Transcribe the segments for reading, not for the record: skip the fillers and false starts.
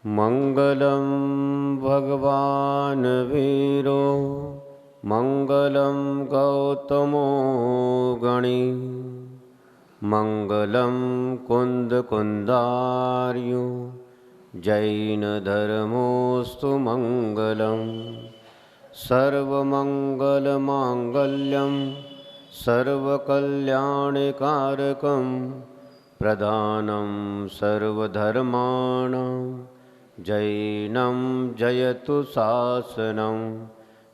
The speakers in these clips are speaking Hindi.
मंगलम भगवान वीरो मंगलम गौतमो गणी मंगलम कुंद कुंदार्यो जैन धर्मोस्तु मंगलम सर्वमंगल मांगल्यम सर्वकल्याणकारकं प्रधानं सर्वधर्माणां जैनं जयतु शासनं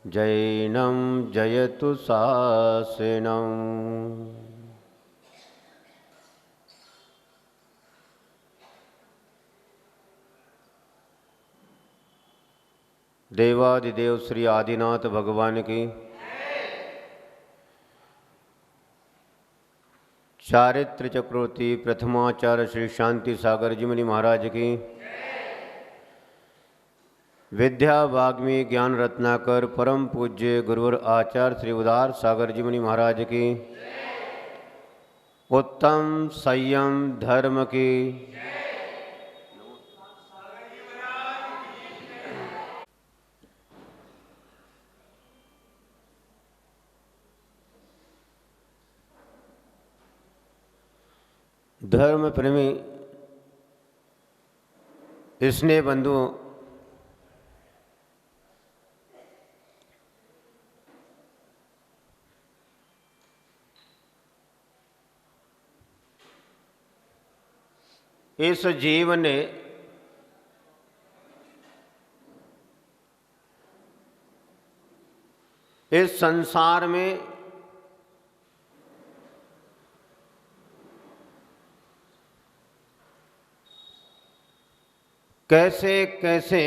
जैनं जयतु शासनम्। देवादिदेव श्री आदिनाथ भगवान की चारित्र चक्रवर्ती प्रथमाचार्य श्री शांति सागर जी मुनि महाराज की विद्या वाग्मी ज्ञान रत्नाकर परम पूज्य गुरुवर आचार्य श्री उदार सागर जी मुनि महाराज की उत्तम संयम धर्म की धर्म प्रेमी स्नेह बंधुओं, इस जीव ने इस संसार में कैसे कैसे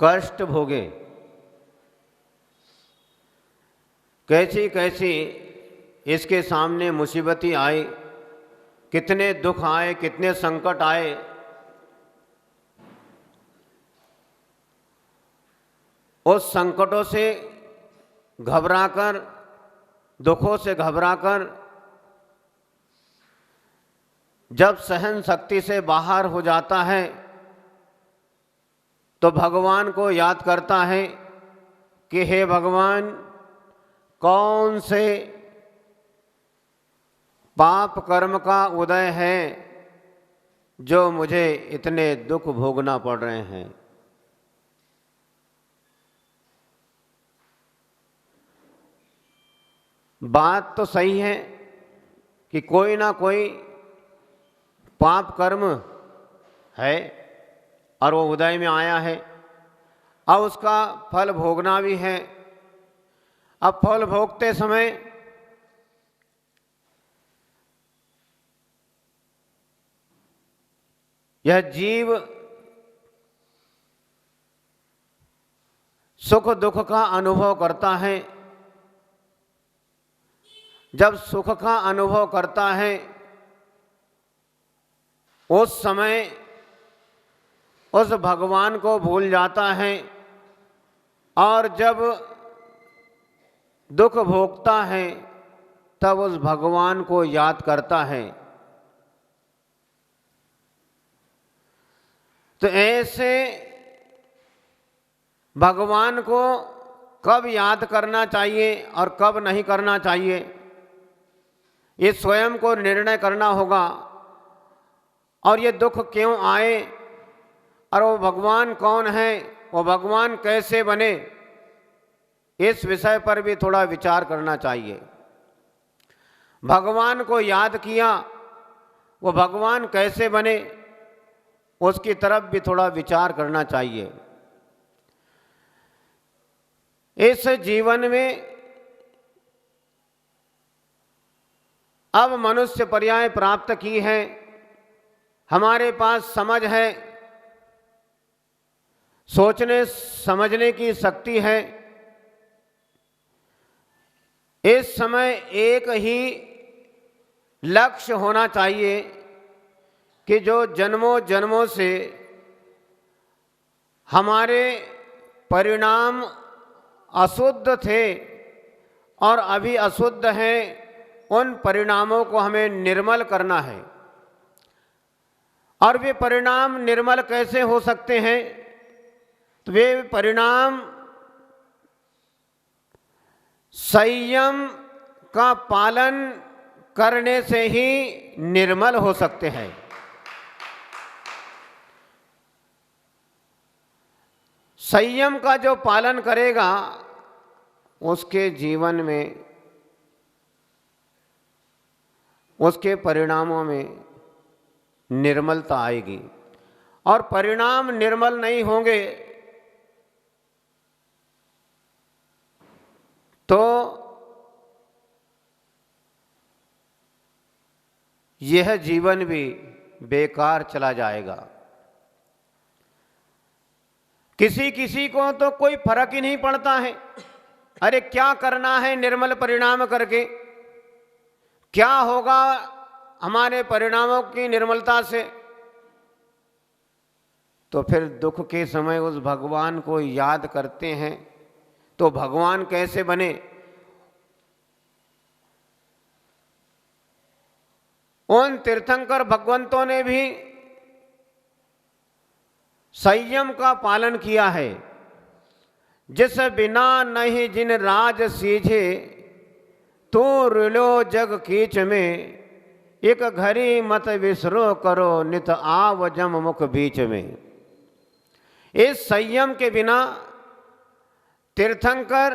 कष्ट भोगे, कैसी कैसी इसके सामने मुसीबतें आई, कितने दुख आए, कितने संकट आए, उस संकटों से घबराकर, दुखों से घबराकर जब सहन शक्ति से बाहर हो जाता है तो भगवान को याद करता है कि हे भगवान, कौन से पाप कर्म का उदय है जो मुझे इतने दुख भोगना पड़ रहे हैं। बात तो सही है कि कोई ना कोई पाप कर्म है और वो उदय में आया है, अब उसका फल भोगना भी है। अब फल भोगते समय यह जीव सुख दुख का अनुभव करता है। जब सुख का अनुभव करता है उस समय उस भगवान को भूल जाता है, और जब दुख भोगता है तब उस भगवान को याद करता है। तो ऐसे भगवान को कब याद करना चाहिए और कब नहीं करना चाहिए, ये स्वयं को निर्णय करना होगा। और ये दुख क्यों आए और वो भगवान कौन है, वो भगवान कैसे बने, इस विषय पर भी थोड़ा विचार करना चाहिए। भगवान को याद किया, वो भगवान कैसे बने, उसकी तरफ भी थोड़ा विचार करना चाहिए। इस जीवन में अब मनुष्य पर्याय प्राप्त की है, हमारे पास समझ है, सोचने समझने की शक्ति है। इस समय एक ही लक्ष्य होना चाहिए कि जो जन्मों जन्मों से हमारे परिणाम अशुद्ध थे और अभी अशुद्ध हैं, उन परिणामों को हमें निर्मल करना है। और वे परिणाम निर्मल कैसे हो सकते हैं? तो वे परिणाम संयम का पालन करने से ही निर्मल हो सकते हैं। संयम का जो पालन करेगा उसके जीवन में, उसके परिणामों में निर्मलता आएगी। और परिणाम निर्मल नहीं होंगे तो यह जीवन भी बेकार चला जाएगा। किसी किसी को तो कोई फर्क ही नहीं पड़ता है, अरे क्या करना है निर्मल परिणाम करके, क्या होगा हमारे परिणामों की निर्मलता से। तो फिर दुख के समय उस भगवान को याद करते हैं तो भगवान कैसे बने? उन तीर्थंकर भगवंतों ने भी संयम का पालन किया है। जिस बिना नहीं जिन राज सीझे, तो रुलो जग कीच में, एक घड़ी मत विसरो करो नित आव जम मुख बीच में। इस संयम के बिना तीर्थंकर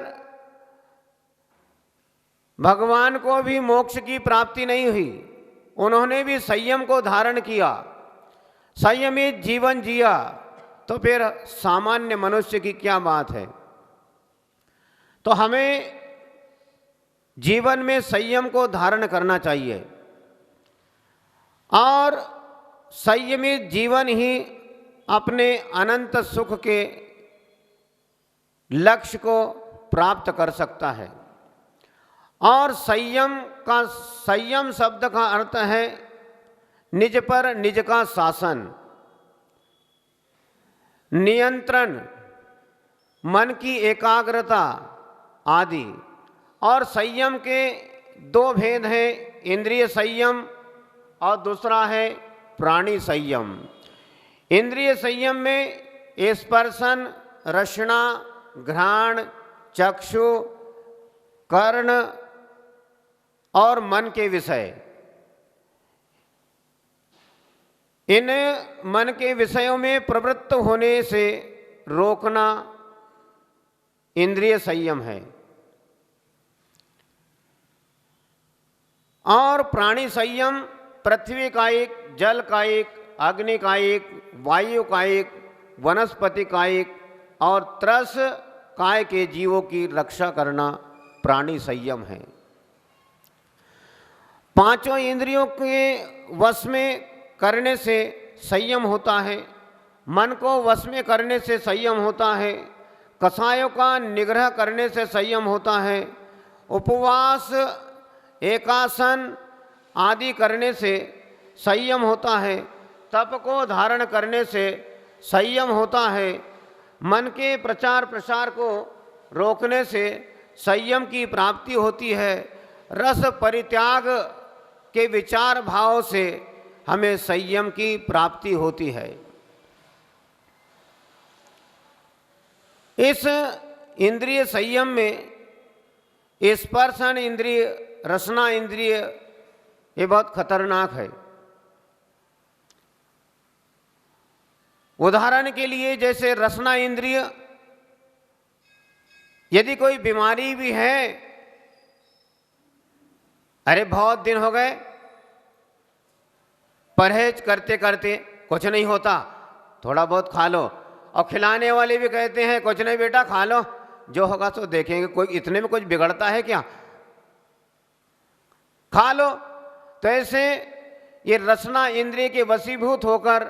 भगवान को भी मोक्ष की प्राप्ति नहीं हुई। उन्होंने भी संयम को धारण किया, संयमित जीवन जिया, तो फिर सामान्य मनुष्य की क्या बात है। तो हमें जीवन में संयम को धारण करना चाहिए और संयमित जीवन ही अपने अनंत सुख के लक्ष्य को प्राप्त कर सकता है। और संयम शब्द का अर्थ है निज पर निज का शासन, नियंत्रण, मन की एकाग्रता आदि। और संयम के दो भेद हैं, इंद्रिय संयम और दूसरा है प्राणी संयम। इंद्रिय संयम में स्पर्शन, रसना, घ्राण, चक्षु, कर्ण और मन के विषय, इन मन के विषयों में प्रवृत्त होने से रोकना इंद्रिय संयम है। और प्राणी संयम पृथ्वी का एक, जल का एक, अग्नि का एक, वायु का एक, वनस्पति का एक और त्रस काय के जीवों की रक्षा करना प्राणी संयम है। पांचों इंद्रियों के वश में करने से संयम होता है, मन को वश में करने से संयम होता है, कषायों का निग्रह करने से संयम होता है, उपवास, एकासन आदि करने से संयम होता है, तप को धारण करने से संयम होता है, मन के प्रचार प्रसार को रोकने से संयम की प्राप्ति होती है, रस परित्याग के विचार भाव से हमें संयम की प्राप्ति होती है। इस इंद्रिय संयम में स्पर्शन इंद्रिय, रसना इंद्रिय ये बहुत खतरनाक है। उदाहरण के लिए जैसे रसना इंद्रिय, यदि कोई बीमारी भी है, अरे बहुत दिन हो गए परहेज करते करते कुछ नहीं होता, थोड़ा बहुत खा लो, और खिलाने वाले भी कहते हैं कुछ नहीं बेटा खा लो, जो होगा तो देखेंगे, कोई इतने में कुछ बिगड़ता है क्या, खा लो। तो ऐसे ये रसना इंद्रिय के वशीभूत होकर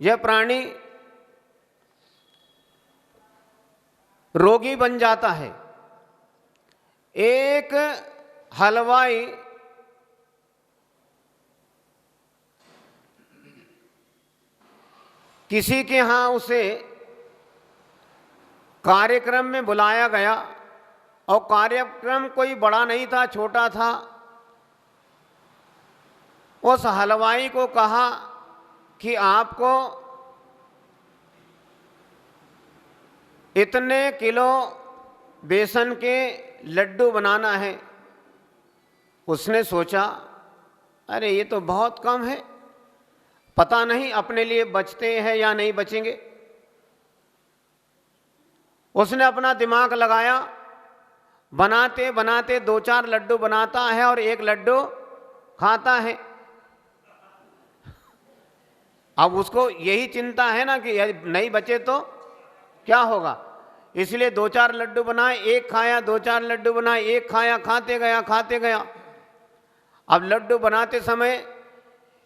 यह प्राणी रोगी बन जाता है। एक हलवाई किसी के यहाँ उसे कार्यक्रम में बुलाया गया और कार्यक्रम कोई बड़ा नहीं था, छोटा था। उस हलवाई को कहा कि आपको इतने किलो बेसन के लड्डू बनाना है। उसने सोचा, अरे ये तो बहुत कम है, पता नहीं अपने लिए बचते हैं या नहीं बचेंगे। उसने अपना दिमाग लगाया, बनाते बनाते 2-4 लड्डू बनाता है और एक लड्डू खाता है। अब उसको यही चिंता है ना कि यदि नहीं बचे तो क्या होगा, इसलिए 2-4 लड्डू बनाए, एक खाया, 2-4 लड्डू बनाए, एक खाया, खाते गया खाते गया। अब लड्डू बनाते समय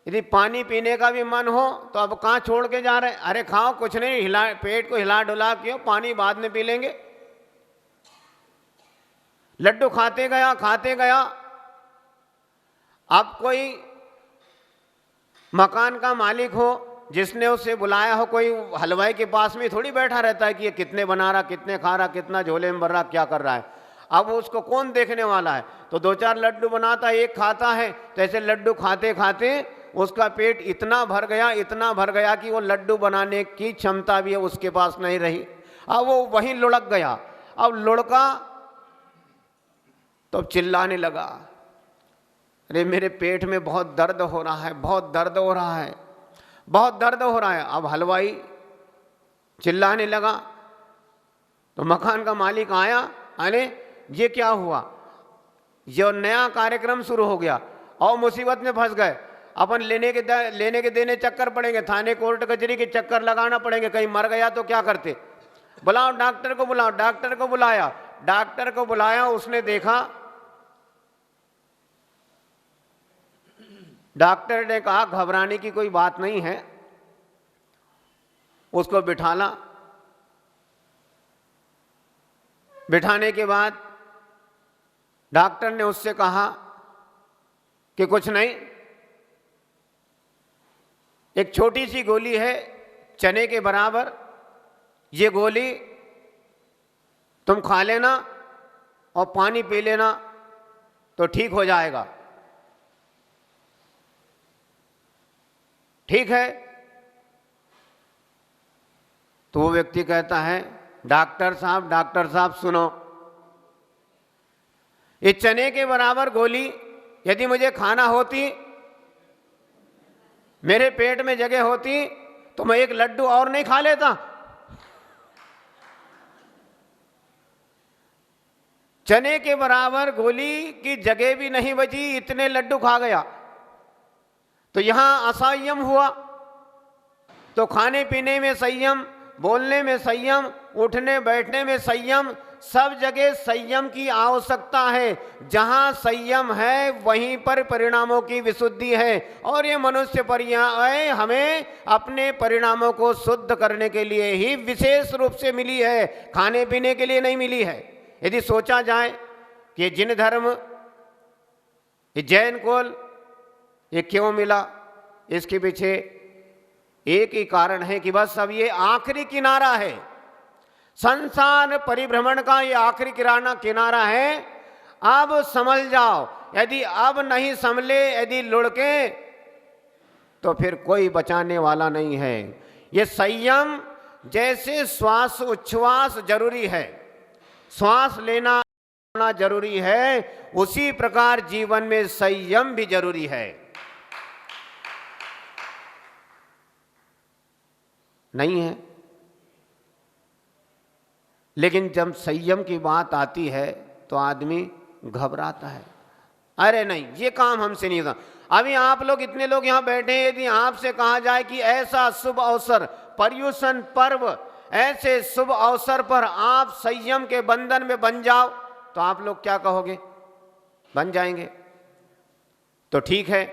यदि पानी पीने का भी मन हो तो अब कहाँ छोड़ के जा रहे हैं, अरे खाओ, कुछ नहीं, हिला, पेट को हिला डुला क्यों, पानी बाद में पी लेंगे। लड्डू खाते गया खाते गया। अब कोई मकान का मालिक हो जिसने उसे बुलाया हो, कोई हलवाई के पास में थोड़ी बैठा रहता है कि ये कितने बना रहा, कितने खा रहा, कितना झोले में भर रहा, क्या कर रहा है। अब उसको कौन देखने वाला है। तो 2-4 लड्डू बनाता है, एक खाता है, तो ऐसे लड्डू खाते खाते उसका पेट इतना भर गया, इतना भर गया कि वो लड्डू बनाने की क्षमता भी उसके पास नहीं रही। अब वो वहीं लुढ़क गया। अब लुढ़का तो चिल्लाने लगा, अरे मेरे पेट में बहुत दर्द हो रहा है, बहुत दर्द हो रहा है, बहुत दर्द हो रहा है। अब हलवाई चिल्लाने लगा तो मकान का मालिक आया, अरे ये क्या हुआ, जो नया कार्यक्रम शुरू हो गया और मुसीबत में फंस गए। अपन लेने के देने चक्कर पड़ेंगे, थाने कोर्ट कचहरी के चक्कर लगाना पड़ेंगे, कहीं मर गया तो क्या करते। बुलाओ डॉक्टर को, बुलाओ। डॉक्टर को बुलाया, डॉक्टर को बुलाया। उसने देखा, डॉक्टर ने कहा घबराने की कोई बात नहीं है। उसको बिठाला, बिठाने के बाद डॉक्टर ने उससे कहा कि कुछ नहीं, एक छोटी सी गोली है चने के बराबर, ये गोली तुम खा लेना और पानी पी लेना तो ठीक हो जाएगा। ठीक है। तो वो व्यक्ति कहता है, डॉक्टर साहब सुनो, ये चने के बराबर गोली यदि मुझे खाना होती, मेरे पेट में जगह होती, तो मैं एक लड्डू और नहीं खा लेता। चने के बराबर गोली की जगह भी नहीं बची, इतने लड्डू खा गया। तो यहां असंयम हुआ। तो खाने पीने में संयम, बोलने में संयम, उठने बैठने में संयम, सब जगह संयम की आवश्यकता है। जहां संयम है वहीं पर परिणामों की विशुद्धि है। और ये मनुष्य पर्याय हमें अपने परिणामों को शुद्ध करने के लिए ही विशेष रूप से मिली है, खाने पीने के लिए नहीं मिली है। यदि सोचा जाए कि जिन धर्म, ये जैन कुल, ये क्यों मिला, इसके पीछे एक ही कारण है कि बस अब ये आखिरी किनारा है, संसार परिभ्रमण का ये आखिरी किनारा है। अब समझ जाओ, यदि अब नहीं संभले, यदि लुढ़के, तो फिर कोई बचाने वाला नहीं है। ये संयम, जैसे श्वास उच्छ्वास जरूरी है, श्वास लेना जरूरी है, उसी प्रकार जीवन में संयम भी जरूरी है। नहीं है। लेकिन जब संयम की बात आती है तो आदमी घबराता है, अरे नहीं ये काम हमसे नहीं होता। अभी आप लोग इतने लोग यहां बैठे हैं, यदि आपसे कहा जाए कि ऐसा शुभ अवसर, पर्युषण पर्व, ऐसे शुभ अवसर पर आप संयम के बंधन में बन जाओ, तो आप लोग क्या कहोगे? बन जाएंगे। तो ठीक है,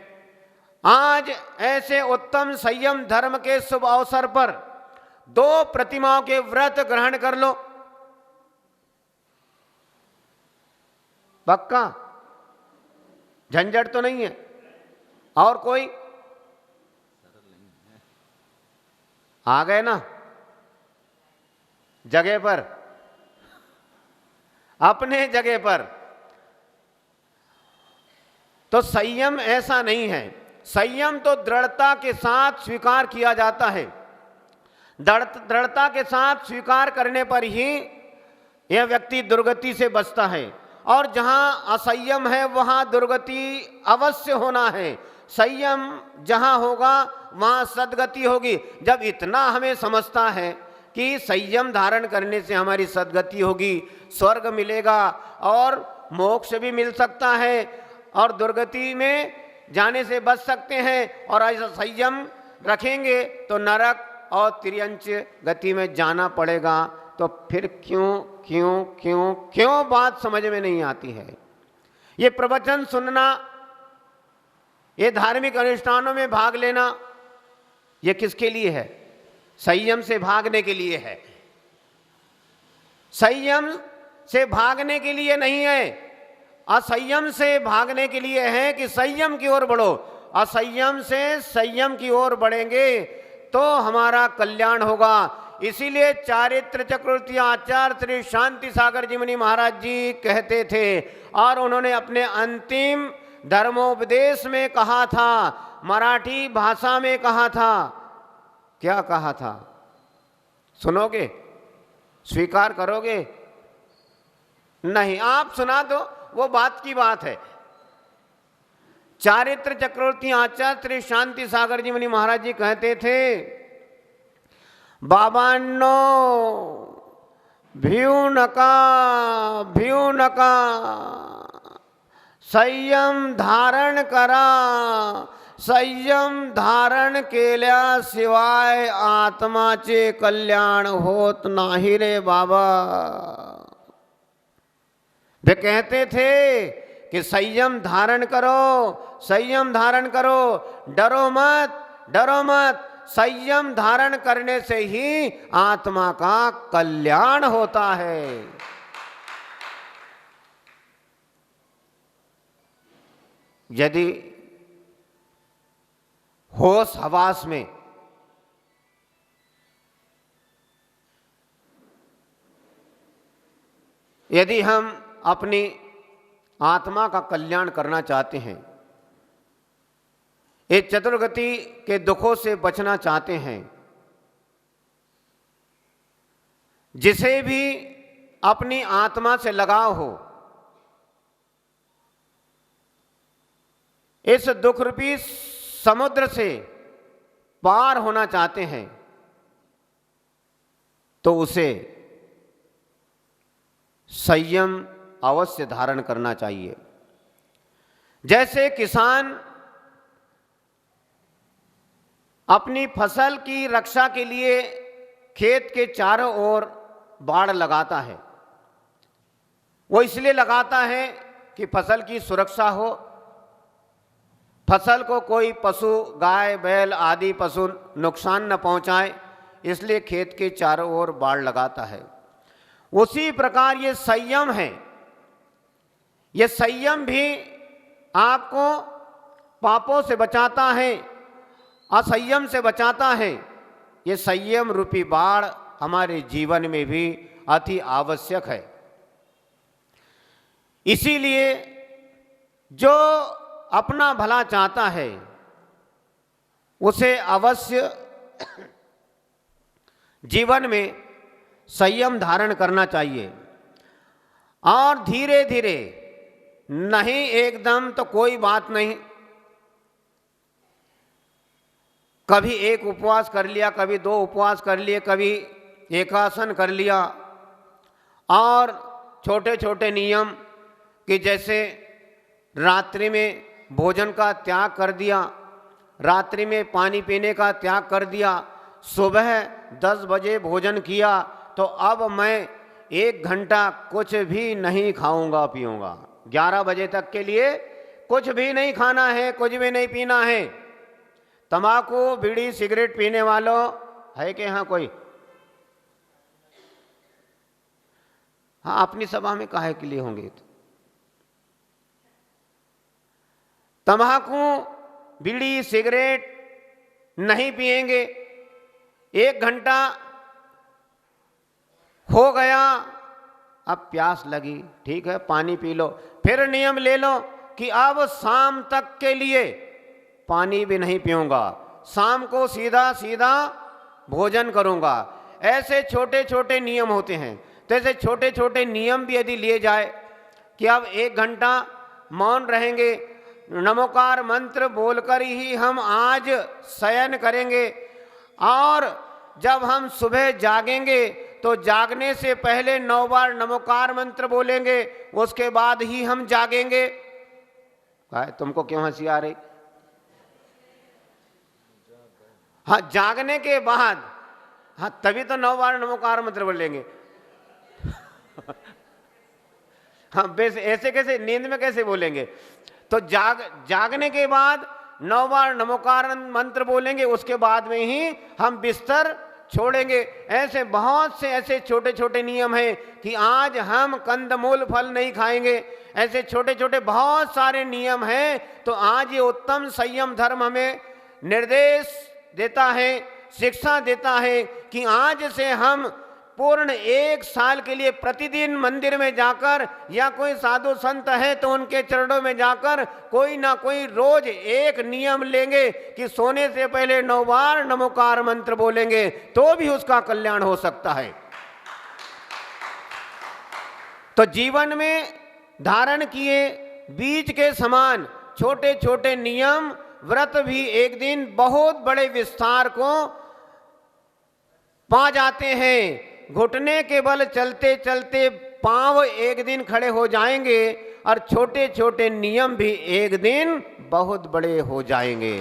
आज ऐसे उत्तम संयम धर्म के शुभ अवसर पर 2 प्रतिमाओं के व्रत ग्रहण कर लो। पक्का? झंझट तो नहीं है? और कोई आ गए ना जगह पर, अपने जगह पर। तो संयम ऐसा नहीं है। संयम तो दृढ़ता के साथ स्वीकार किया जाता है। दृढ़ता के साथ स्वीकार करने पर ही यह व्यक्ति दुर्गति से बचता है, और जहाँ असंयम है वहाँ दुर्गति अवश्य होना है। संयम जहाँ होगा वहाँ सद्गति होगी। जब इतना हमें समझता है कि संयम धारण करने से हमारी सद्गति होगी, स्वर्ग मिलेगा और मोक्ष भी मिल सकता है और दुर्गति में जाने से बच सकते हैं, और ऐसा संयम रखेंगे तो नरक और तिर्यंच गति में जाना पड़ेगा, तो फिर क्यों क्यों क्यों क्यों बात समझ में नहीं आती है। ये प्रवचन सुनना, ये धार्मिक अनुष्ठानों में भाग लेना, ये किसके लिए है? संयम से भागने के लिए है। संयम से भागने के लिए नहीं है, असंयम से भागने के लिए है कि संयम की ओर बढ़ो। असंयम से संयम की ओर बढ़ेंगे तो हमारा कल्याण होगा। इसीलिए चारित्र चक्रवर्ती आचार्य श्री शांति सागर जी मुनि महाराज जी कहते थे, और उन्होंने अपने अंतिम धर्मोपदेश में कहा था, मराठी भाषा में कहा था। क्या कहा था? सुनोगे? स्वीकार करोगे? नहीं, आप सुना दो, वो बात की बात है। चारित्र चक्रवर्ती आचार्य श्री शांति सागर जी मुनि महाराज जी कहते थे, बाबांनो भिऊ नका संयम धारण करा, संयम धारण केल्याशिवाय आत्माचे कल्याण होत नाही रे बाबा। वे कहते थे कि संयम धारण करो, संयम धारण करो, डरो मत। संयम धारण करने से ही आत्मा का कल्याण होता है। यदि होश हवास में यदि हम अपनी आत्मा का कल्याण करना चाहते हैं, इस चतुर्गति के दुखों से बचना चाहते हैं, जिसे भी अपनी आत्मा से लगाव हो, इस दुख रूपी समुद्र से पार होना चाहते हैं, तो उसे संयम अवश्य धारण करना चाहिए। जैसे किसान अपनी फसल की रक्षा के लिए खेत के चारों ओर बाड़ लगाता है। वो इसलिए लगाता है कि फसल की सुरक्षा हो, फसल को कोई पशु, गाय बैल आदि पशु नुकसान न पहुंचाए, इसलिए खेत के चारों ओर बाड़ लगाता है। उसी प्रकार ये संयम है। ये संयम भी आपको पापों से बचाता है, असंयम से बचाता है। ये संयम रूपी बाड़ हमारे जीवन में भी अति आवश्यक है। इसीलिए जो अपना भला चाहता है उसे अवश्य जीवन में संयम धारण करना चाहिए, और धीरे धीरे, नहीं एकदम तो कोई बात नहीं। कभी एक उपवास कर लिया, कभी दो उपवास कर लिए, कभी एकासन कर लिया, और छोटे छोटे नियम कि जैसे रात्रि में भोजन का त्याग कर दिया, रात्रि में पानी पीने का त्याग कर दिया, सुबह 10 बजे भोजन किया तो अब मैं 1 घंटा कुछ भी नहीं खाऊंगा पीऊंगा, 11 बजे तक के लिए कुछ भी नहीं खाना है, कुछ भी नहीं पीना है। तंबाकू बीड़ी सिगरेट पीने वालों है कि यहाँ कोई? हाँ, अपनी सभा में काहे के लिए होंगे? तंबाकू बीड़ी सिगरेट नहीं पिएंगे, 1 घंटा हो गया, अब प्यास लगी, ठीक है पानी पी लो, फिर नियम ले लो कि अब शाम तक के लिए पानी भी नहीं पीऊंगा, शाम को सीधा सीधा भोजन करूंगा। ऐसे छोटे छोटे नियम होते हैं। तो ऐसे छोटे छोटे नियम भी यदि लिए जाए कि अब 1 घंटा मौन रहेंगे, नमोकार मंत्र बोलकर ही हम आज शयन करेंगे, और जब हम सुबह जागेंगे तो जागने से पहले 9 बार नमोकार मंत्र बोलेंगे, उसके बाद ही हम जागेंगे। तुमको क्यों हंसी आ रही? हाँ, जागने के बाद, हाँ तभी तो 9 बार नमोकार मंत्र बोलेंगे। हाँ बेस ऐसे कैसे, नींद में कैसे बोलेंगे? तो जागने के बाद 9 बार नमोकार मंत्र बोलेंगे, उसके बाद में ही हम बिस्तर छोड़ेंगे। ऐसे बहुत से ऐसे छोटे छोटे नियम हैं कि आज हम कंदमूल फल नहीं खाएंगे। ऐसे छोटे छोटे बहुत सारे नियम हैं। तो आज ये उत्तम संयम धर्म हमें निर्देश देता है, शिक्षा देता है कि आज से हम पूर्ण 1 साल के लिए प्रतिदिन मंदिर में जाकर, या कोई साधु संत है तो उनके चरणों में जाकर कोई ना कोई रोज एक नियम लेंगे कि सोने से पहले 9 बार नमोकार मंत्र बोलेंगे, तो भी उसका कल्याण हो सकता है। तो जीवन में धारण किए बीज के समान छोटे छोटे नियम, व्रत भी एक दिन बहुत बड़े विस्तार को पा जाते हैं। घुटने के बल चलते चलते पांव एक दिन खड़े हो जाएंगे, और छोटे छोटे नियम भी एक दिन बहुत बड़े हो जाएंगे।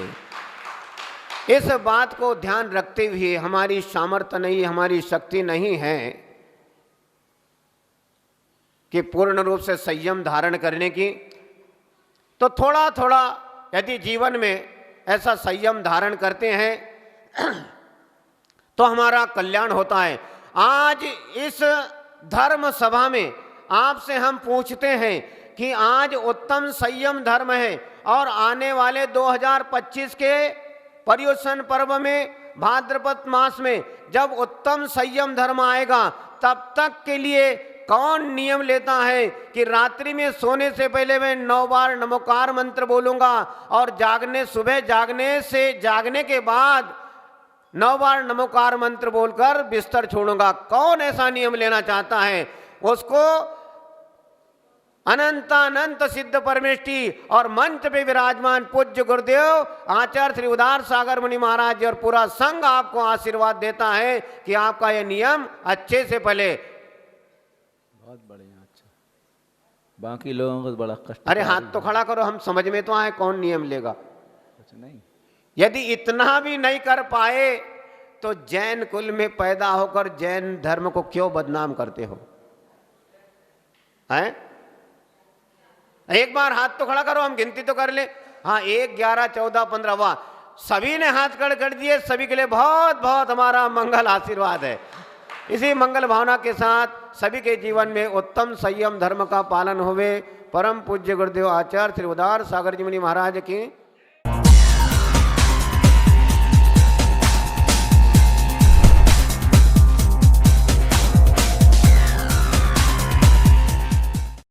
इस बात को ध्यान रखते हुए, हमारी सामर्थ्य नहीं, हमारी शक्ति नहीं है कि पूर्ण रूप से संयम धारण करने की, तो थोड़ा थोड़ा यदि जीवन में ऐसा संयम धारण करते हैं तो हमारा कल्याण होता है। आज इस धर्म सभा में आपसे हम पूछते हैं कि आज उत्तम संयम धर्म है, और आने वाले 2025 के पर्युषण पर्व में, भाद्रपद मास में जब उत्तम संयम धर्म आएगा, तब तक के लिए कौन नियम लेता है कि रात्रि में सोने से पहले मैं 9 बार नमोकार मंत्र बोलूंगा, और सुबह जागने के बाद 9 बार नमोकार मंत्र बोलकर बिस्तर छोड़ूंगा? कौन ऐसा नियम लेना चाहता है? उसको अनंतानंत सिद्ध परमेष्टि और मंच पे विराजमान पूज्य गुरुदेव आचार्य श्री उदार सागर मुनि महाराज जी और पूरा संघ आपको आशीर्वाद देता है कि आपका यह नियम अच्छे से पले। बहुत बढ़िया, अच्छा। बाकी लोगों को बड़ा कष्ट। अरे हाथ तो खड़ा करो, हम समझ में तो आए कौन नियम लेगा। अच्छा, नहीं, यदि इतना भी नहीं कर पाए तो जैन कुल में पैदा होकर जैन धर्म को क्यों बदनाम करते हो? हैं? एक बार हाथ तो खड़ा करो, हम गिनती तो कर ले। हाँ, 1, 11, 14, 15, वाह, सभी ने हाथ खड़े कर दिए। सभी के लिए बहुत बहुत हमारा मंगल आशीर्वाद है। इसी मंगल भावना के साथ सभी के जीवन में उत्तम संयम धर्म का पालन होवे। परम पूज्य गुरुदेव आचार्य श्री उदार सागर जी मुनि महाराज की